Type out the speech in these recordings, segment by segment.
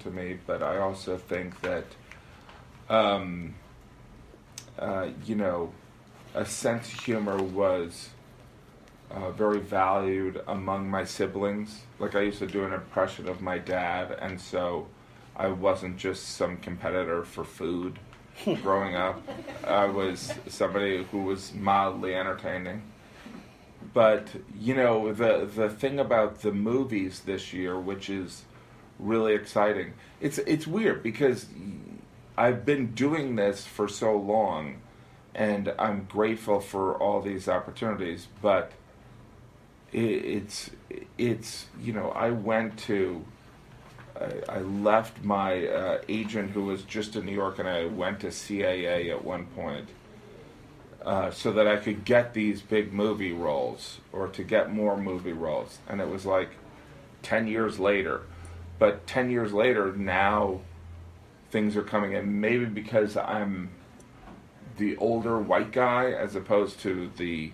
to me, but I also think that, you know, a sense of humor was very valued among my siblings. Like, I used to do an impression of my dad, and so I wasn't just some competitor for food growing up. I was somebody who was mildly entertaining. But, you know, the thing about the movies this year, which is really exciting, it's weird because I've been doing this for so long, and I'm grateful for all these opportunities, but it's you know, I left my agent who was just in New York, and I went to CAA at one point so that I could get these big movie roles, or to get more movie roles. And it was like 10 years later. But 10 years later, now things are coming in, maybe because I'm the older white guy as opposed to the,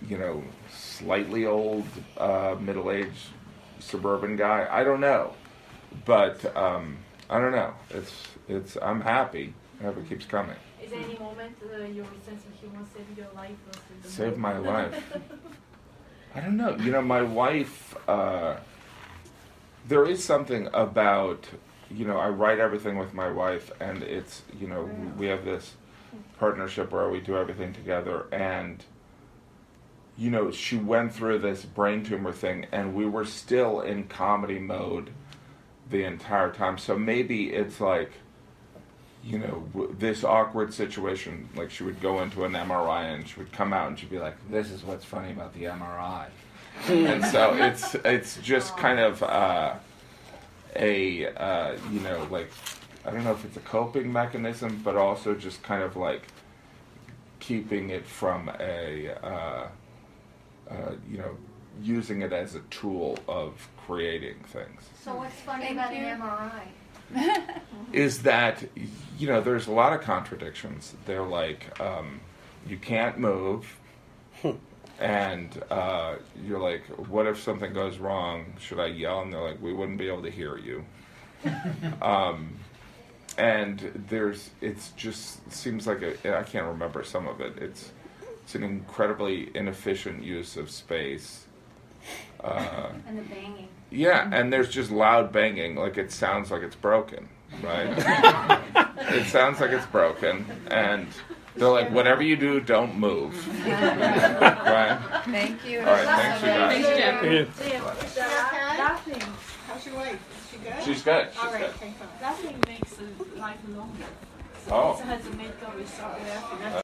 you know, slightly old, middle-aged suburban guy. I don't know. But I don't know. I'm happy. I hope it keeps coming. Is there any moment your sense of humor saved your life? Saved my life? I don't know. You know, my wife, there is something about, you know, I write everything with my wife, and it's, you know, we have this partnership where we do everything together, and, you know, she went through this brain tumor thing, and we were still in comedy mode the entire time. So maybe it's like, you know, this awkward situation, like she would go into an MRI and she would come out and she'd be like, this is what's funny about the MRI. And so it's just kind of you know, like, I don't know if it's a coping mechanism, but also just kind of like keeping it from you know, using it as a tool of creating things. So what's funny about an MRI? Is that, you know, there's a lot of contradictions. They're like, you can't move, and you're like, what if something goes wrong? Should I yell? And they're like, we wouldn't be able to hear you. And it's just seems like I can't remember some of it. It's an incredibly inefficient use of space. And the banging. Yeah, and there's just loud banging, like it sounds like it's broken, right? It sounds like it's broken, and they're like, whatever you do, don't move. Right? Thank you. All right, thanks, you guys. Thanks, Jeff. Laughing. How's your wife? Is she good? She's good. All right, Good. thank God. Laughing makes life longer. So Oh. it has a medical result laughing.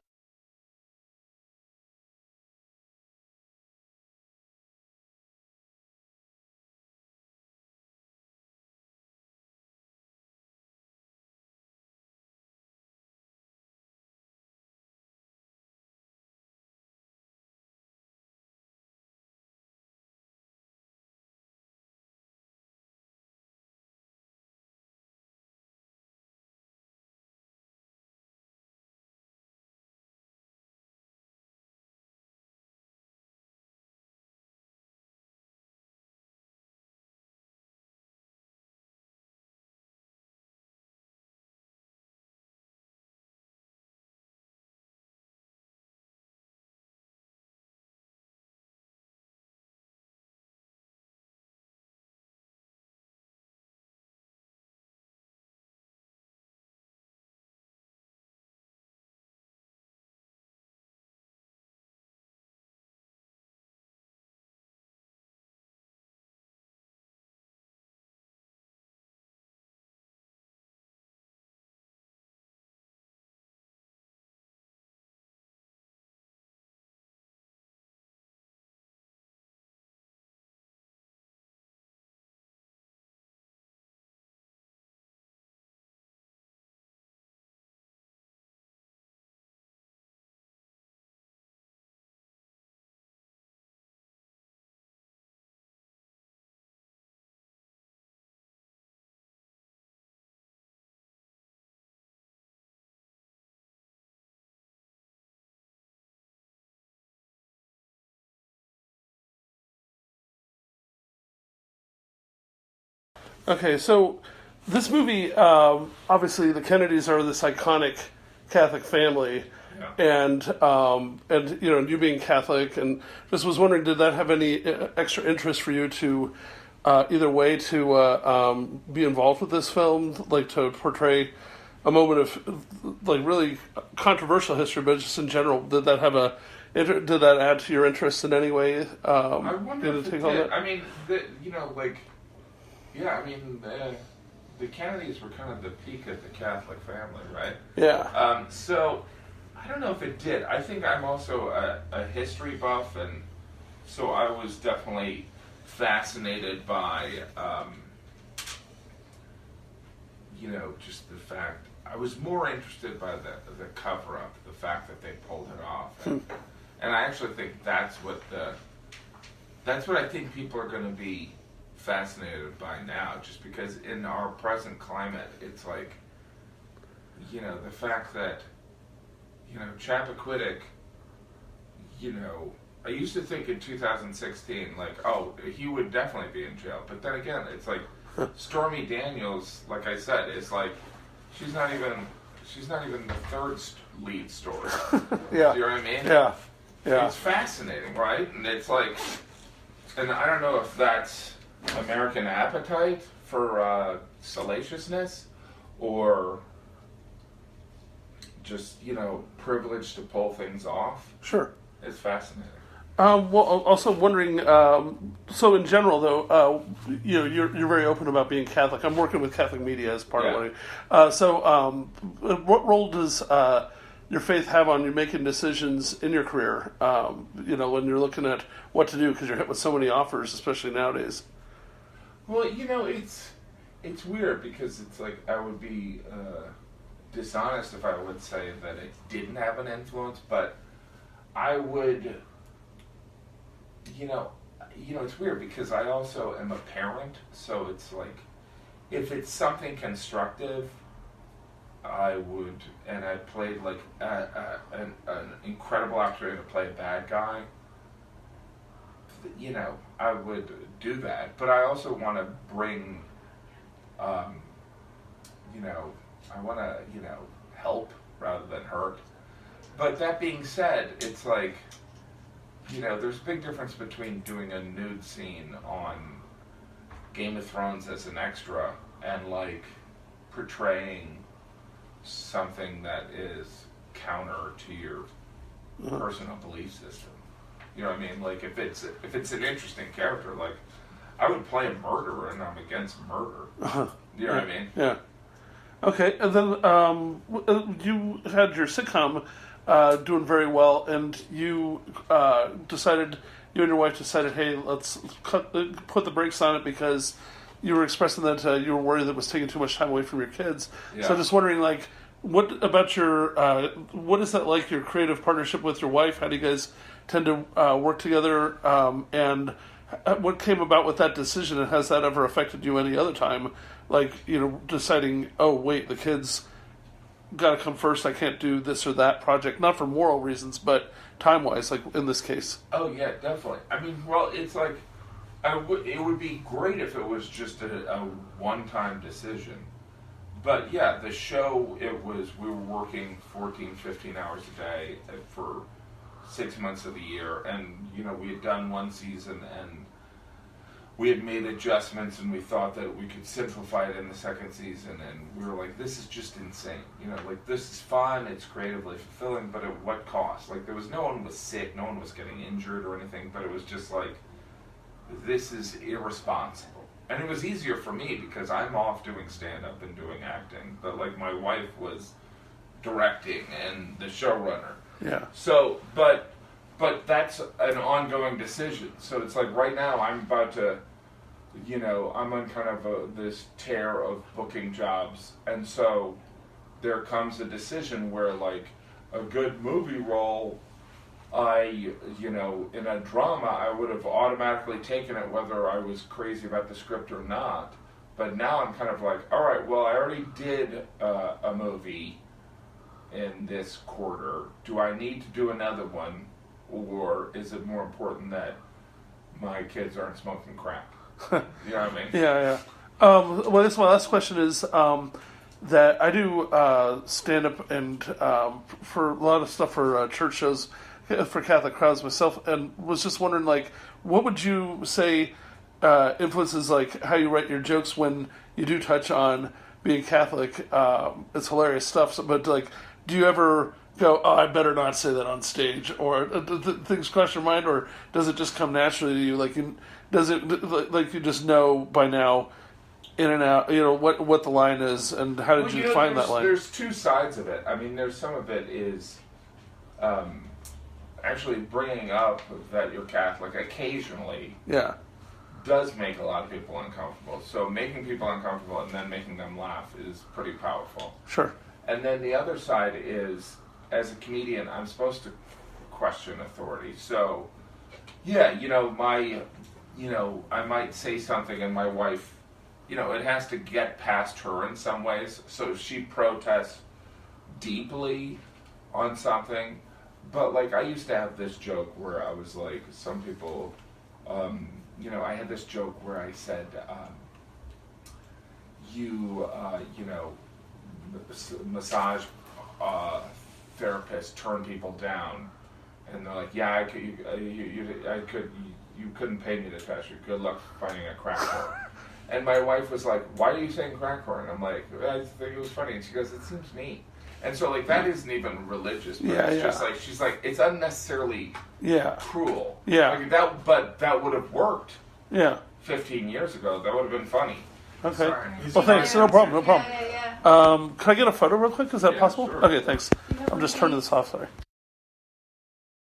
Okay, so this movie, obviously, the Kennedys are this iconic Catholic family, and you being Catholic, and just was wondering, did that have any extra interest for you to either way to be involved with this film, like to portray a moment of like really controversial history, but just in general, did that add to your interest in any way? I wonder if it did. That? I mean, the Kennedys were kind of the peak of the Catholic family, right? Yeah. So I don't know if it did. I think I'm also a history buff, and so I was definitely fascinated by, just the fact. I was more interested by the cover-up, the fact that they pulled it off, and I actually think that's what I think people are going to be fascinated by now, just because in our present climate, it's like, the fact that, Chappaquiddick, I used to think in 2016, like, oh, he would definitely be in jail, but then again, it's like, Stormy Daniels, like I said, is like, she's not even the third lead story. Yeah. You know what I mean? Yeah. Yeah. It's fascinating, right? And it's like, and I don't know if that's American appetite for salaciousness, or just privilege to pull things off. Sure. It's fascinating. Well, also wondering. So in general, though, you're very open about being Catholic. I'm working with Catholic media as part of it. So, what role does your faith have on you making decisions in your career? When you're looking at what to do, because you're hit with so many offers, especially nowadays. Well, it's weird, because it's like I would be dishonest if I would say that it didn't have an influence, but I would. It's weird, because I also am a parent, so it's like, if it's something constructive, I would, and I played like an incredible opportunity to play a bad guy, I would do that. But I also want to bring, I want to, help rather than hurt. But that being said, it's like, there's a big difference between doing a nude scene on Game of Thrones as an extra and like portraying something that is counter to your personal belief system. You know what I mean? Like if it's an interesting character, like I would play a murderer, and I'm against murder. You know what I mean? Yeah. Okay, and then you had your sitcom doing very well, and you and your wife decided, hey, let's put the brakes on it, because you were expressing that you were worried that it was taking too much time away from your kids. Yeah. So I'm just wondering, like, what about what is that like, your creative partnership with your wife? How do you guys tend to work together? And what came about with that decision, and has that ever affected you any other time? Like, deciding, oh, wait, the kids got to come first. I can't do this or that project, not for moral reasons, but time-wise, like in this case. Oh yeah, definitely. I mean, well, it's like it would be great if it was just a one-time decision. But yeah, the show, we were working 14, 15 hours a day for 6 months of the year, and we had done one season, and we had made adjustments, and we thought that we could simplify it in the second season, and we were like, this is just insane. Like, this is fun, it's creatively fulfilling, but at what cost? Like, no one was sick, no one was getting injured or anything, but it was just like, this is irresponsible. And it was easier for me, because I'm off doing stand-up and doing acting, but, like, my wife was directing and the showrunner. Yeah. So, but that's an ongoing decision. So it's like right now I'm about to, I'm on kind of this tear of booking jobs. And so there comes a decision where, like, a good movie role, in a drama, I would have automatically taken it whether I was crazy about the script or not. But now I'm kind of like, all right, well, I already did a movie in this quarter. Do I need to do another one? Or is it more important that my kids aren't smoking crack? You know what I mean? Yeah. Well, I guess my last question is that I do stand up and for a lot of stuff for church shows for Catholic crowds myself, and was just wondering, like, what would you say influences like how you write your jokes when you do touch on being Catholic? It's hilarious stuff, but like, do you ever go, oh, I better not say that on stage, or things cross your mind, or does it just come naturally to you? Like, does it like you just know by now, in and out, what the line is, and how did you find that line? There's two sides of it. I mean, there's some of it is actually bringing up that you're Catholic occasionally. Yeah. Does make a lot of people uncomfortable. So making people uncomfortable and then making them laugh is pretty powerful. Sure. And then the other side is, as a comedian, I'm supposed to question authority. So, yeah, I might say something and my wife, it has to get past her in some ways. So if she protests deeply on something, but like I used to have this joke where I was like, some people, I had this joke where I said, massage therapists turn people down, and they're like, yeah, you couldn't pay me to touch you. Good luck finding a crack whore. And my wife was like, why are you saying crack whore? And I'm like, I think it was funny. And she goes, it seems mean. And so like that isn't even religious, but it's just like she's like, it's unnecessarily cruel. Yeah. Like that would have worked. Yeah. 15 years ago, that would have been funny. Okay. Sorry. Well, thanks. No problem. Yeah. Can I get a photo real quick? Is that possible? Sure. Okay, thanks. I'm just turning this off. Sorry.